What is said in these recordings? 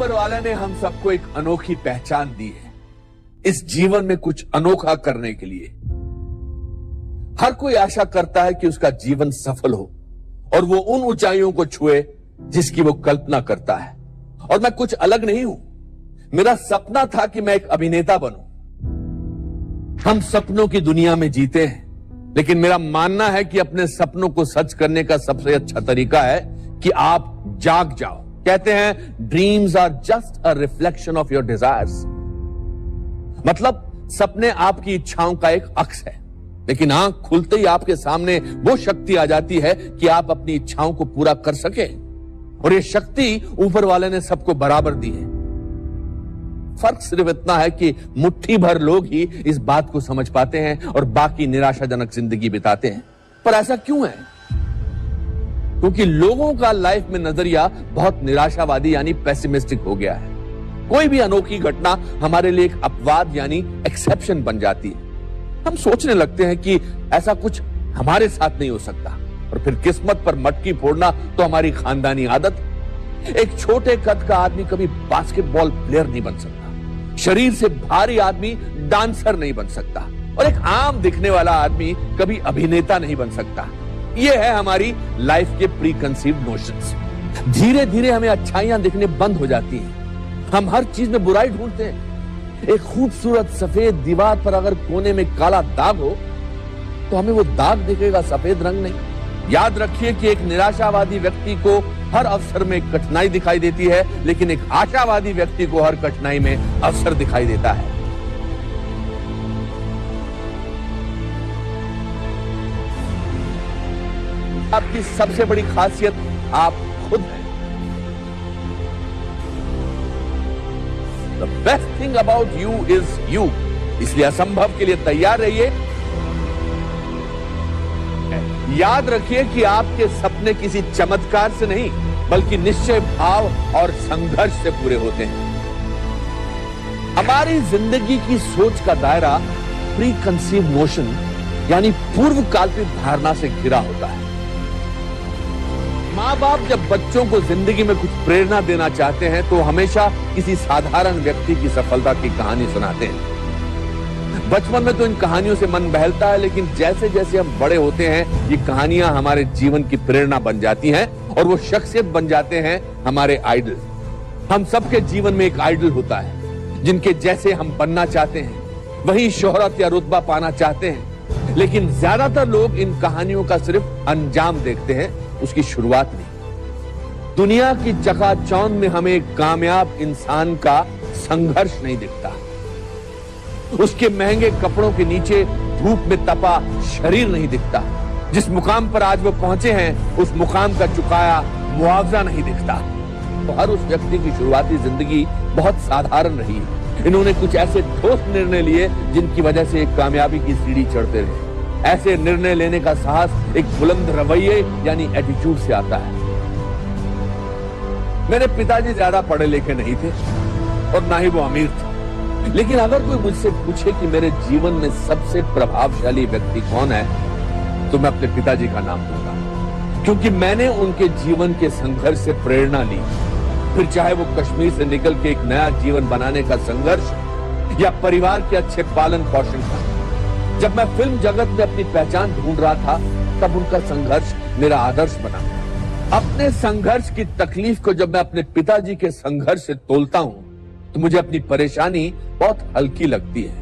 ऊपर वाले ने हम सबको एक अनोखी पहचान दी है इस जीवन में कुछ अनोखा करने के लिए। हर कोई आशा करता है कि उसका जीवन सफल हो और वो उन ऊंचाइयों को छुए जिसकी वो कल्पना करता है। और मैं कुछ अलग नहीं हूं। मेरा सपना था कि मैं एक अभिनेता बनूं। हम सपनों की दुनिया में जीते हैं, लेकिन मेरा मानना है कि अपने सपनों को सच करने का सबसे अच्छा तरीका है कि आप जाग जाओ। कहते हैं dreams are just a reflection of your desires. मतलब सपने आपकी इच्छाओं का एक अक्स है, लेकिन आंख खुलते ही आपके सामने वो शक्ति आ जाती है कि आप अपनी इच्छाओं को पूरा कर सके। और ये शक्ति ऊपर वाले ने सबको बराबर दी है। फर्क सिर्फ इतना है कि मुट्ठी भर लोग ही इस बात को समझ पाते हैं और बाकी निराशाजनक जिंदगी बिताते हैं। पर ऐसा क्यों है? क्योंकि लोगों का लाइफ में नजरिया बहुत निराशावादी यानी पेसिमिस्टिक हो गया है। कोई भी अनोखी घटना हमारे लिए एक अपवाद यानी एक्सेप्शन बन जाती है। हम सोचने लगते हैं कि ऐसा कुछ हमारे साथ नहीं हो सकता, और फिर किस्मत पर मटकी फोड़ना तो हमारी खानदानी आदत। एक छोटे कद का आदमी कभी बास्केटबॉल प्लेयर नहीं बन सकता, शरीर से भारी आदमी डांसर नहीं बन सकता, और एक आम दिखने वाला आदमी कभी अभिनेता नहीं बन सकता। यह है हमारी लाइफ के प्री कंसीव्ड नोशंस। धीरे धीरे हमें अच्छाइयां दिखने बंद हो जाती हैं। हम हर चीज में बुराई ढूंढते हैं। एक खूबसूरत सफेद दीवार पर अगर कोने में काला दाग हो तो हमें वो दाग दिखेगा, सफेद रंग नहीं। याद रखिए कि एक निराशावादी व्यक्ति को हर अवसर में कठिनाई दिखाई देती है, लेकिन एक आशावादी व्यक्ति को हर कठिनाई में अवसर दिखाई देता है। आपकी सबसे बड़ी खासियत आप खुद हैं। The best thing about you is you। इसलिए असंभव के लिए तैयार रहिए। याद रखिए कि आपके सपने किसी चमत्कार से नहीं, बल्कि निश्चय भाव और संघर्ष से पूरे होते हैं। हमारी जिंदगी की सोच का दायरा प्री कंसीव नोशन यानी पूर्व कल्पित धारणा से घिरा होता है। माँ बाप जब बच्चों को जिंदगी में कुछ प्रेरणा देना चाहते हैं तो हमेशा किसी साधारण व्यक्ति की सफलता की कहानी सुनाते हैं। बचपन में तो इन कहानियों से मन बहलता है, लेकिन जैसे जैसे हम बड़े होते हैं ये कहानियां हमारे जीवन की प्रेरणा बन जाती हैं और वो शख्सियत बन जाते हैं हमारे आइडल। हम सबके जीवन में एक आइडल होता है जिनके जैसे हम बनना चाहते हैं, वही शोहरत या रुतबा पाना चाहते हैं। लेकिन ज्यादातर लोग इन कहानियों का सिर्फ अंजाम देखते हैं, उसकी शुरुआत नहीं। दुनिया की चकाचौंध में हमें एक कामयाब इंसान का संघर्ष नहीं दिखता। उसके महंगे कपड़ों के नीचे धूप में तपा शरीर नहीं दिखता। जिस मुकाम पर आज वो पहुंचे हैं उस मुकाम का चुकाया मुआवजा नहीं दिखता। तो हर उस व्यक्ति की शुरुआती जिंदगी बहुत साधारण रही है। इन्होंने कुछ ऐसे ठोस निर्णय लिए जिनकी वजह से एक कामयाबी की सीढ़ी चढ़ते रहे। ऐसे निर्णय लेने का साहस एक बुलंद रवैये यानी एटीट्यूड से आता है। मेरे पिताजी ज्यादा पढ़े लिखे नहीं थे और ना ही वो अमीर थे, लेकिन अगर कोई मुझसे पूछे कि मेरे जीवन में सबसे प्रभावशाली व्यक्ति कौन है तो मैं अपने पिताजी का नाम दूंगा, क्योंकि मैंने उनके जीवन के संघर्ष से प्रेरणा ली। फिर चाहे वो कश्मीर से निकल के एक नया जीवन बनाने का संघर्ष या परिवार के अच्छे पालन पोषण का। जब मैं फिल्म जगत में अपनी पहचान ढूंढ रहा था तब उनका संघर्ष मेरा आदर्श बना। अपने संघर्ष की तकलीफ को जब मैं अपने पिताजी के संघर्ष से तोलता हूं तो मुझे अपनी परेशानी बहुत हल्की लगती है।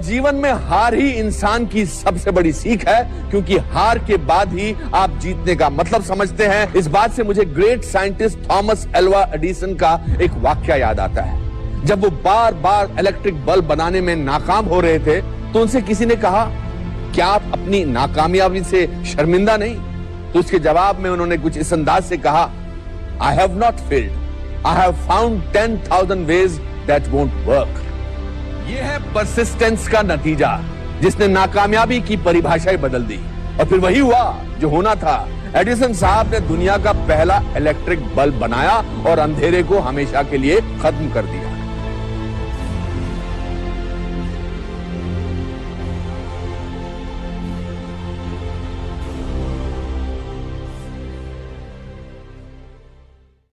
जीवन में हार ही इंसान की सबसे बड़ी सीख है, क्योंकि हार के बाद ही आप जीतने का मतलब समझते हैं। इस बात से मुझे great scientist Thomas Alva Edison का एक वाक्य याद आता है। जब वो बार बार इलेक्ट्रिक बल्ब बनाने में नाकाम हो रहे थे तो उनसे किसी ने कहा, क्या आप अपनी नाकामयाबी से शर्मिंदा नहीं? तो उसके जवाब में उन्होंने कुछ इस अंदाज से कहा, I have not failed. I have found 10,000 ways that won't work. ये है परसिस्टेंस का नतीजा, जिसने नाकामयाबी की परिभाषा बदल दी। और फिर वही हुआ जो होना था। एडिसन साहब ने दुनिया का पहला इलेक्ट्रिक बल्ब बनाया और अंधेरे को हमेशा के लिए खत्म कर दिया।